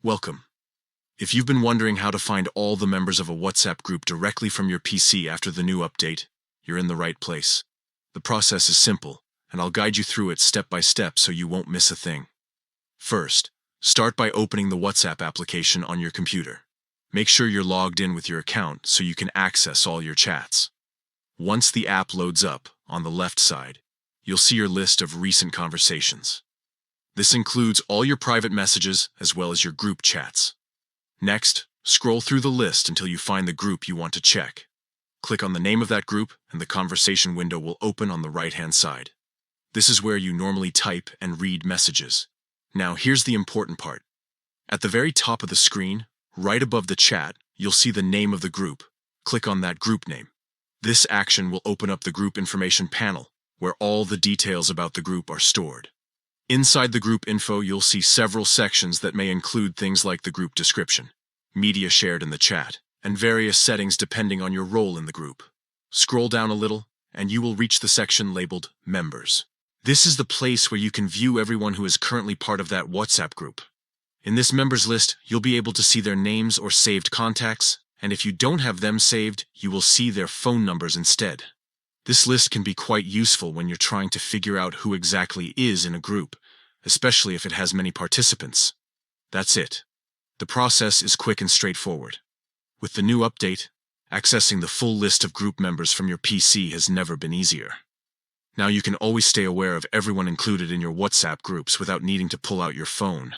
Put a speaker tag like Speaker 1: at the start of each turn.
Speaker 1: Welcome. If you've been wondering how to find all the members of a WhatsApp group directly from your PC after the new update, you're in the right place. The process is simple, and I'll guide you through it step by step so you won't miss a thing. First, start by opening the WhatsApp application on your computer. Make sure you're logged in with your account so you can access all your chats. Once the app loads up, on the left side, you'll see your list of recent conversations. This includes all your private messages as well as your group chats. Next, scroll through the list until you find the group you want to check. Click on the name of that group and the conversation window will open on the right-hand side. This is where you normally type and read messages. Now here's the important part. At the very top of the screen, right above the chat, you'll see the name of the group. Click on that group name. This action will open up the group information panel, where all the details about the group are stored. Inside the group info, you'll see several sections that may include things like the group description, media shared in the chat, and various settings depending on your role in the group. Scroll down a little, and you will reach the section labeled Members. This is the place where you can view everyone who is currently part of that WhatsApp group. In this members list, you'll be able to see their names or saved contacts, and if you don't have them saved, you will see their phone numbers instead. This list can be quite useful when you're trying to figure out who exactly is in a group, especially if it has many participants. That's it. The process is quick and straightforward. With the new update, accessing the full list of group members from your PC has never been easier. Now you can always stay aware of everyone included in your WhatsApp groups without needing to pull out your phone.